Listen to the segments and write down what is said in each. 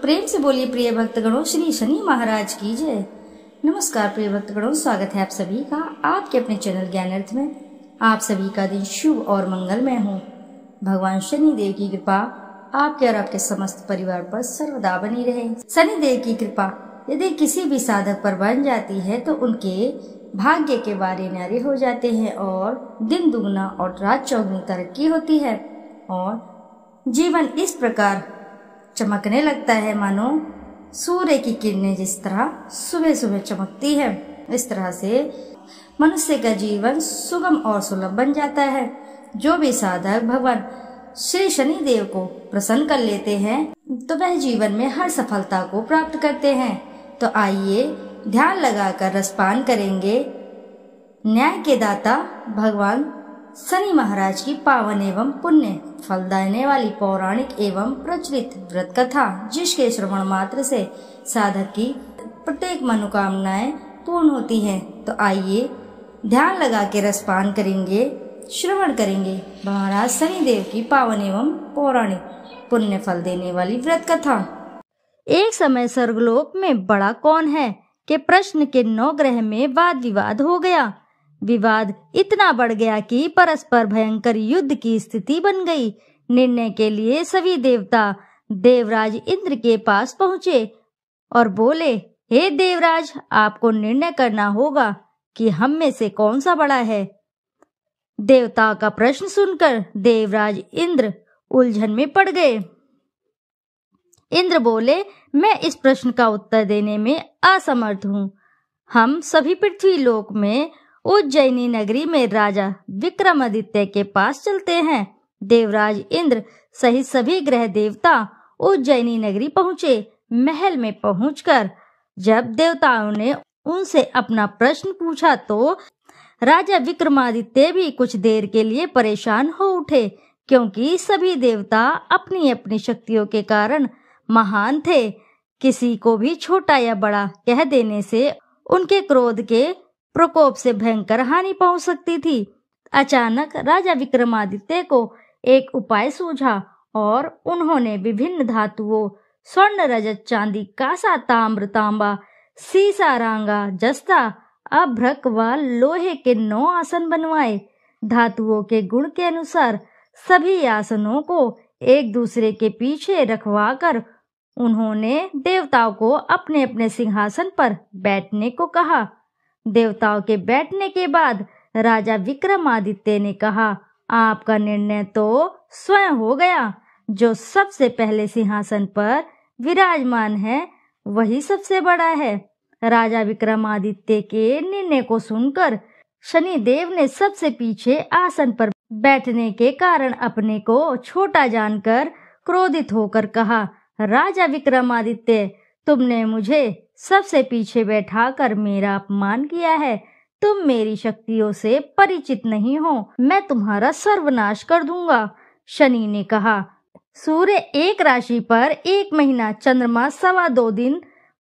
प्रेम से बोलिए प्रिय भक्तगणों, श्री शनि महाराज की जय। नमस्कार प्रिय भक्तगणों, स्वागत है आप सभी का आपके अपने चैनल ज्ञानार्थ में। आप सभी का दिन शुभ और मंगलमय हो। भगवान शनि देव की कृपा आपके और आपके समस्त परिवार पर सर्वदा बनी रहे। शनि देव की कृपा यदि किसी भी साधक पर बन जाती है तो उनके भाग्य के बारे न्यारे हो जाते हैं और दिन दुगना और रात चौगुनी तरक्की होती है और जीवन इस प्रकार चमकने लगता है मानो सूर्य की किरणें जिस तरह सुबह सुबह चमकती है। इस तरह से मनुष्य का जीवन सुगम और सुलभ बन जाता है। जो भी साधक भगवान श्री शनि देव को प्रसन्न कर लेते हैं तो वह जीवन में हर सफलता को प्राप्त करते हैं। तो आइए ध्यान लगाकर रसपान करेंगे न्याय के दाता भगवान शनि महाराज की पावन एवं पुण्य फल देने वाली पौराणिक एवं प्रचलित व्रत कथा, जिसके श्रवण मात्र से साधक की प्रत्येक मनोकामनाएं पूर्ण होती हैं। तो आइए ध्यान लगा के रसपान करेंगे, श्रवण करेंगे महाराज शनि देव की पावन एवं पौराणिक पुण्य फल देने वाली व्रत कथा। एक समय स्वर्गलोक में बड़ा कौन है के प्रश्न के 9 ग्रह में वाद विवाद हो गया। विवाद इतना बढ़ गया कि परस्पर भयंकर युद्ध की स्थिति बन गई। निर्णय के लिए सभी देवता देवराज इंद्र के पास पहुँचे और बोले, हे देवराज, आपको निर्णय करना होगा कि हम में से कौन सा बड़ा है। देवता का प्रश्न सुनकर देवराज इंद्र उलझन में पड़ गए। इंद्र बोले, मैं इस प्रश्न का उत्तर देने में असमर्थ हूँ। हम सभी पृथ्वी लोक में उज्जैनी नगरी में राजा विक्रमादित्य के पास चलते हैं। देवराज इंद्र सहित सभी ग्रह देवता उज्जैनी नगरी पहुँचे। महल में पहुंचकर जब देवताओं ने उनसे अपना प्रश्न पूछा तो राजा विक्रमादित्य भी कुछ देर के लिए परेशान हो उठे, क्योंकि सभी देवता अपनी अपनी शक्तियों के कारण महान थे। किसी को भी छोटा या बड़ा कह देने से उनके क्रोध के प्रकोप से भयंकर हानि पहुंच सकती थी। अचानक राजा विक्रमादित्य को एक उपाय सूझा और उन्होंने विभिन्न धातुओं स्वर्ण, रजत, चांदी, कांसा, ताम्र, तांबा, सीसा, रांगा, जस्ता, अभ्रक व लोहे के 9 आसन बनवाए। धातुओं के गुण के अनुसार सभी आसनों को एक दूसरे के पीछे रखवाकर उन्होंने देवताओं को अपने अपने सिंहासन पर बैठने को कहा। देवताओं के बैठने के बाद राजा विक्रमादित्य ने कहा, आपका निर्णय तो स्वयं हो गया। जो सबसे पहले सिंहासन पर विराजमान है वही सबसे बड़ा है। राजा विक्रमादित्य के निर्णय को सुनकर शनि देव ने सबसे पीछे आसन पर बैठने के कारण अपने को छोटा जानकर क्रोधित होकर कहा, राजा विक्रमादित्य, तुमने मुझे सबसे पीछे बैठाकर मेरा अपमान किया है। तुम मेरी शक्तियों से परिचित नहीं हो, मैं तुम्हारा सर्वनाश कर दूंगा। शनि ने कहा, सूर्य एक राशि पर 1 महीना, चंद्रमा 2.25 दिन,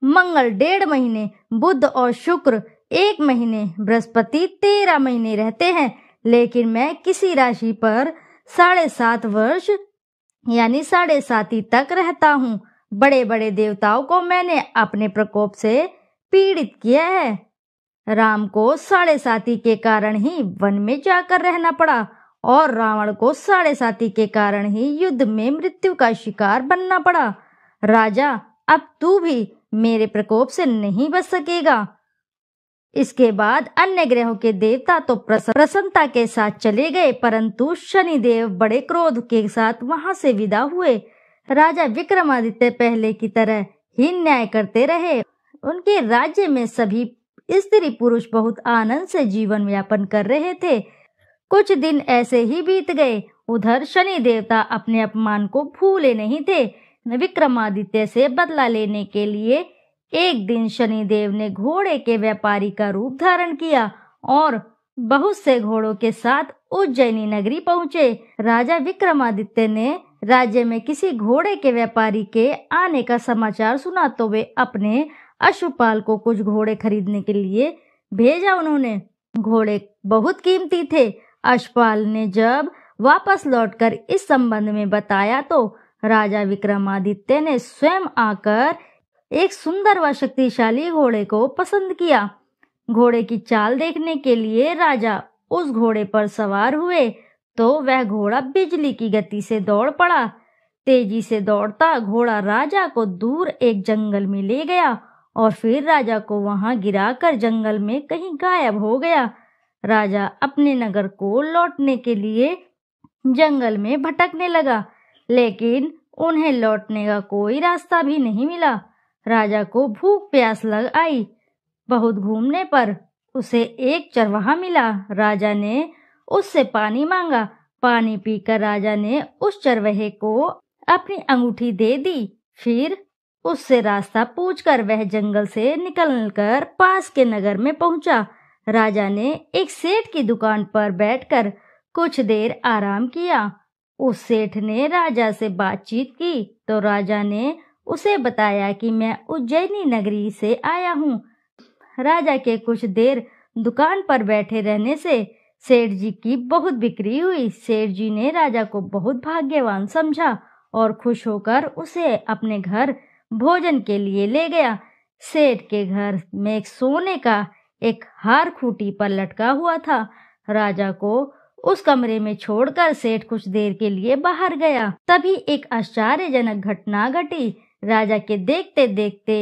मंगल 1.5 महीने, बुध और शुक्र 1 महीने, बृहस्पति 13 महीने रहते हैं, लेकिन मैं किसी राशि पर 7.5 वर्ष यानी 7.5 तक रहता हूँ। बड़े बड़े देवताओं को मैंने अपने प्रकोप से पीड़ित किया है। राम को 7.5 के कारण ही वन में जाकर रहना पड़ा और रावण को 7.5 के कारण ही युद्ध में मृत्यु का शिकार बनना पड़ा। राजा, अब तू भी मेरे प्रकोप से नहीं बच सकेगा। इसके बाद अन्य ग्रहों के देवता तो प्रसन्नता के साथ चले गए, परंतु शनिदेव बड़े क्रोध के साथ वहां से विदा हुए। राजा विक्रमादित्य पहले की तरह ही न्याय करते रहे। उनके राज्य में सभी स्त्री पुरुष बहुत आनंद से जीवन यापन कर रहे थे। कुछ दिन ऐसे ही बीत गए। उधर शनि देवता अपने अपमान को भूले नहीं थे। विक्रमादित्य से बदला लेने के लिए एक दिन शनि देव ने घोड़े के व्यापारी का रूप धारण किया और बहुत से घोड़ों के साथ उज्जैनी नगरी पहुँचे। राजा विक्रमादित्य ने राज्य में किसी घोड़े के व्यापारी के आने का समाचार सुना तो वे अपने अश्वपाल को कुछ घोड़े खरीदने के लिए भेजा। उन्होंने घोड़े बहुत कीमती थे। अश्वपाल ने जब वापस लौटकर इस संबंध में बताया तो राजा विक्रमादित्य ने स्वयं आकर एक सुंदर व शक्तिशाली घोड़े को पसंद किया। घोड़े की चाल देखने के लिए राजा उस घोड़े पर सवार हुए तो वह घोड़ा बिजली की गति से दौड़ पड़ा। तेजी से दौड़ता घोड़ा राजा को दूर एक जंगल में ले गया और फिर राजा को वहां गिराकर जंगल में कहीं गायब हो गया। राजा अपने नगर को लौटने के लिए जंगल में भटकने लगा, लेकिन उन्हें लौटने का कोई रास्ता भी नहीं मिला। राजा को भूख प्यास लग आई। बहुत घूमने पर उसे एक चरवाहा मिला। राजा ने उससे पानी मांगा। पानी पीकर राजा ने उस चरवाहे को अपनी अंगूठी दे दी। फिर उससे रास्ता पूछकर वह जंगल से निकलकर पास के नगर में पहुंचा। राजा ने एक सेठ की दुकान पर बैठकर कुछ देर आराम किया। उस सेठ ने राजा से बातचीत की तो राजा ने उसे बताया कि मैं उज्जैनी नगरी से आया हूँ। राजा के कुछ देर दुकान पर बैठे रहने से सेठ जी की बहुत बिक्री हुई। सेठ जी ने राजा को बहुत भाग्यवान समझा और खुश होकर उसे अपने घर भोजन के लिए ले गया। सेठ के घर में एक सोने का एक हार खूंटी पर लटका हुआ था। राजा को उस कमरे में छोड़कर सेठ कुछ देर के लिए बाहर गया। तभी एक आश्चर्यजनक घटना घटी। राजा के देखते देखते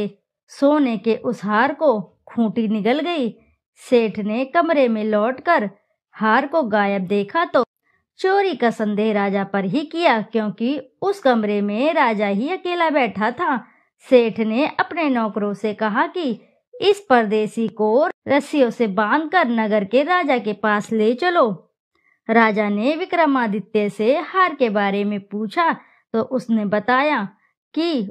सोने के उस हार को खूंटी निगल गई। सेठ ने कमरे में लौटकर हार को गायब देखा तो चोरी का संदेह राजा पर ही किया, क्योंकि उस कमरे में राजा ही अकेला बैठा था। सेठ ने अपने नौकरों से कहा कि इस परदेसी को रस्सियों से बांधकर नगर के राजा के पास ले चलो। राजा ने विक्रमादित्य से हार के बारे में पूछा तो उसने बताया कि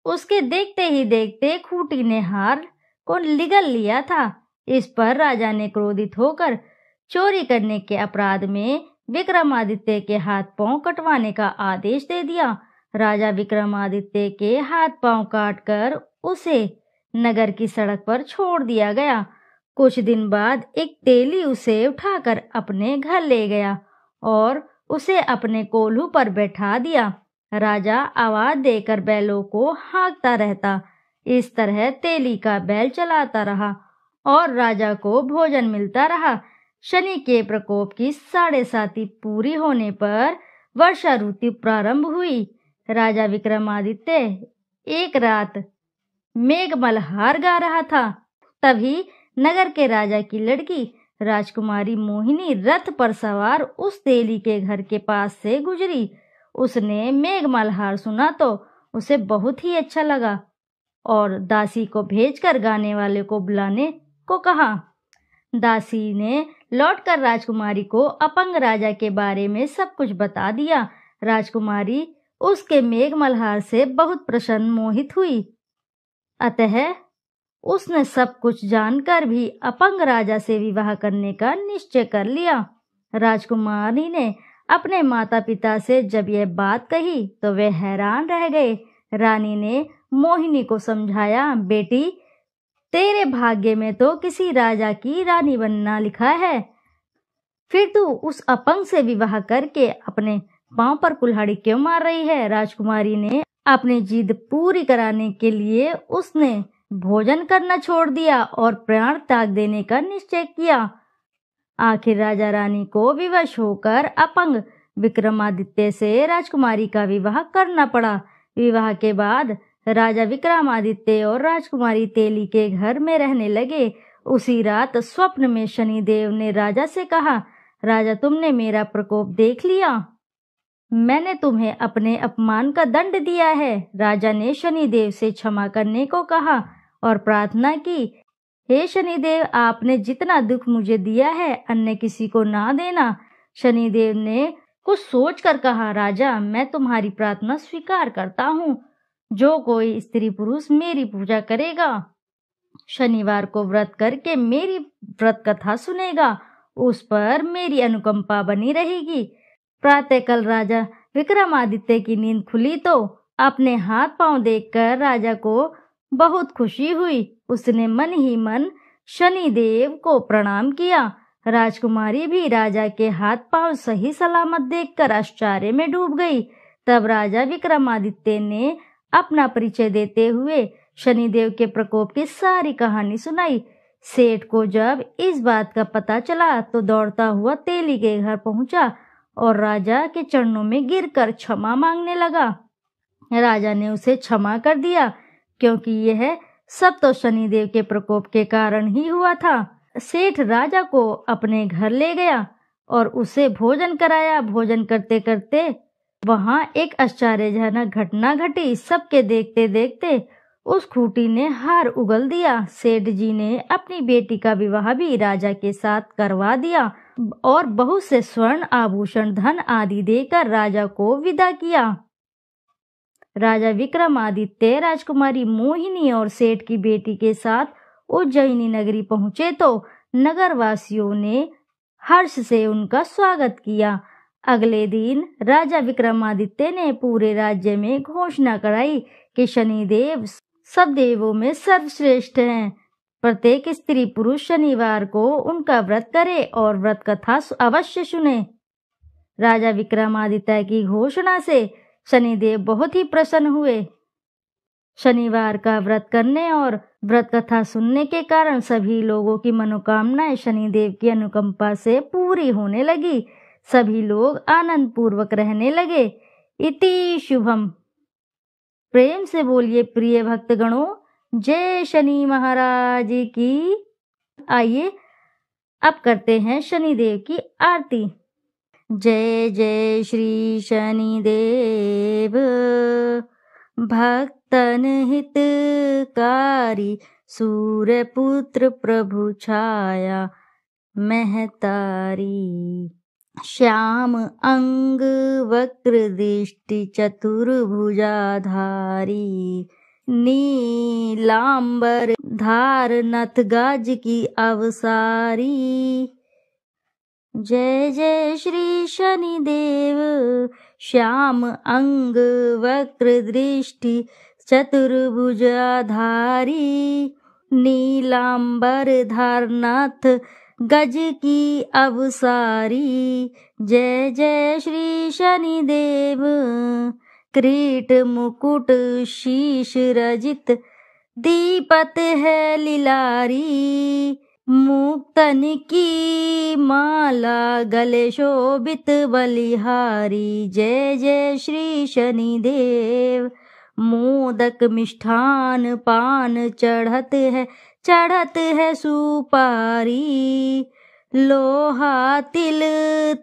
उसके देखते ही देखते खूंटी ने हार को निगल लिया था। इस पर राजा ने क्रोधित होकर चोरी करने के अपराध में विक्रमादित्य के हाथ पांव कटवाने का आदेश दे दिया। राजा विक्रमादित्य के हाथ पांव काटकर उसे नगर की सड़क पर छोड़ दिया गया। कुछ दिन बाद एक तेली उसे उठाकर अपने घर ले गया और उसे अपने कोल्हू पर बैठा दिया। राजा आवाज देकर बैलों को हाँकता रहता। इस तरह तेली का बैल चलाता रहा और राजा को भोजन मिलता रहा। शनि के प्रकोप की 7.5 पूरी होने पर वर्षा ऋतु प्रारंभ हुई। राजा विक्रमादित्य एक रात मेघमल्हार गा रहा था। तभी नगर के राजा की लड़की राजकुमारी मोहिनी रथ पर सवार उस तेली के घर के पास से गुजरी। उसने मेघमल्हार सुना तो उसे बहुत ही अच्छा लगा और दासी को भेजकर गाने वाले को बुलाने को कहा। दासी ने लौटकर राजकुमारी को अपंग राजा के बारे में सब कुछ बता दिया। राजकुमारी उसके मेघमल्हार से बहुत प्रसन्न मोहित हुई। अतः उसने सब कुछ जानकर भी अपंग राजा से विवाह करने का निश्चय कर लिया। राजकुमारी ने अपने माता पिता से जब यह बात कही तो वे हैरान रह गए। रानी ने मोहिनी को समझाया, बेटी तेरे भाग्य में तो किसी राजा की रानी बनना लिखा है, फिर तू उस अपंग से विवाह करके अपने पांव पर कुल्हाड़ी क्यों मार रही है। राजकुमारी ने अपनी जिद पूरी कराने के लिए उसने भोजन करना छोड़ दिया और प्राण त्याग देने का निश्चय किया। आखिर राजा रानी को विवश होकर अपंग विक्रमादित्य से राजकुमारी का विवाह करना पड़ा। विवाह के बाद राजा विक्रमादित्य और राजकुमारी तेली के घर में रहने लगे। उसी रात स्वप्न में शनिदेव ने राजा से कहा, राजा तुमने मेरा प्रकोप देख लिया, मैंने तुम्हें अपने अपमान का दंड दिया है। राजा ने शनिदेव से क्षमा करने को कहा और प्रार्थना की, हे शनिदेव आपने जितना दुख मुझे दिया है अन्य किसी को ना देना। शनिदेव ने कुछ सोचकर कहा, राजा मैं तुम्हारी प्रार्थना स्वीकार करता हूँ। जो कोई स्त्री पुरुष मेरी पूजा करेगा, शनिवार को व्रत करके मेरी व्रत कथा सुनेगा, उस पर मेरी अनुकंपा बनी रहेगी। प्रातःकाल राजा विक्रमादित्य की नींद खुली तो अपने हाथ पांव देखकर राजा को बहुत खुशी हुई। उसने मन ही मन शनिदेव को प्रणाम किया। राजकुमारी भी राजा के हाथ पांव सही सलामत देखकर आश्चर्य में डूब गई। तब राजा विक्रमादित्य ने अपना परिचय देते हुए शनिदेव के प्रकोप की सारी कहानी सुनाई। सेठ को जब इस बात का पता चला तो दौड़ता हुआ तेली के घर पहुंचा और राजा के चरणों में गिरकर क्षमा मांगने लगा। राजा ने उसे क्षमा कर दिया, क्योंकि यह सब तो शनिदेव के प्रकोप के कारण ही हुआ था। सेठ राजा को अपने घर ले गया और उसे भोजन कराया। भोजन करते करते वहां एक आश्चर्यजनक घटना घटी। सबके देखते देखते उस खूंटी ने हार उगल दिया। सेठ जी ने अपनी बेटी का विवाह भी राजा के साथ करवा दिया और बहुत से स्वर्ण आभूषण, धन आदि देकर राजा को विदा किया। राजा विक्रमादित्य राजकुमारी मोहिनी और सेठ की बेटी के साथ उज्जैनी नगरी पहुंचे तो नगरवासियों ने हर्ष से उनका स्वागत किया। अगले दिन राजा विक्रमादित्य ने पूरे राज्य में घोषणा कराई कि शनिदेव सब देवों में सर्वश्रेष्ठ हैं। प्रत्येक स्त्री पुरुष शनिवार को उनका व्रत करे और व्रत कथा अवश्य सुने। राजा विक्रमादित्य की घोषणा से शनिदेव बहुत ही प्रसन्न हुए। शनिवार का व्रत करने और व्रत कथा सुनने के कारण सभी लोगों की मनोकामनाएं शनिदेव की अनुकंपा से पूरी होने लगी। सभी लोग आनंद पूर्वक रहने लगे। इति शुभम। प्रेम से बोलिए प्रिय भक्तगणों, जय शनि महाराज की। आइए अब करते हैं शनिदेव की आरती। जय जय श्री शनिदेव, भक्तन हितकारी, सूर्यपुत्र प्रभु छाया महतारी। श्याम अंग वक्र दृष्टि चतुर्भुजाधारी, नीलांबर धार नथ गाज की अवसारी। जय जय श्री शनिदेव, श्याम अंग वक्र दृष्टि चतुर्भुजाधारी, नीलांबर धार नथ गज की अवसारी। जय जय श्री शनिदेव, किरीट मुकुट शीश रजित, दीपत है लिलारी, मुक्तन की माला गले शोभित बलिहारी। जय जय श्री शनिदेव, मोदक मिष्ठान पान चढ़त है सुपारी, लोहा तिल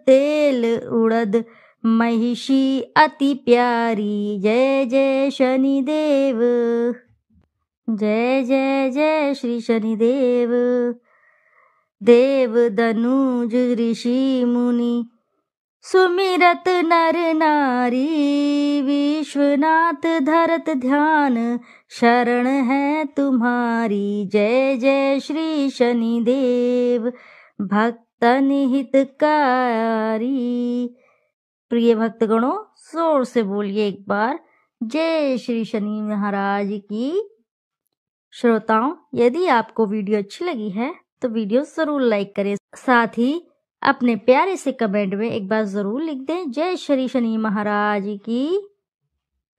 तेल उड़द महिषी अति प्यारी। जय जय शनिदेव, जय जय जय श्री शनिदेव। देव दनुज ऋषि मुनि सुमिरत नर नारी, विश्वनाथ धरत ध्यान शरण है तुम्हारी। जय जय श्री शनिदेव, भक्तन हितकारी। प्रिय भक्तगणों, जोर से बोलिए एक बार जय श्री शनि महाराज की। श्रोताओं, यदि आपको वीडियो अच्छी लगी है तो वीडियो जरूर लाइक करें, साथ ही अपने प्यारे से कमेंट में एक बार जरूर लिख दें जय श्री शनि महाराज की।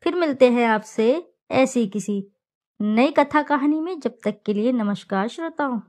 फिर मिलते हैं आपसे ऐसी किसी नई कथा कहानी में। जब तक के लिए नमस्कार श्रोताओं।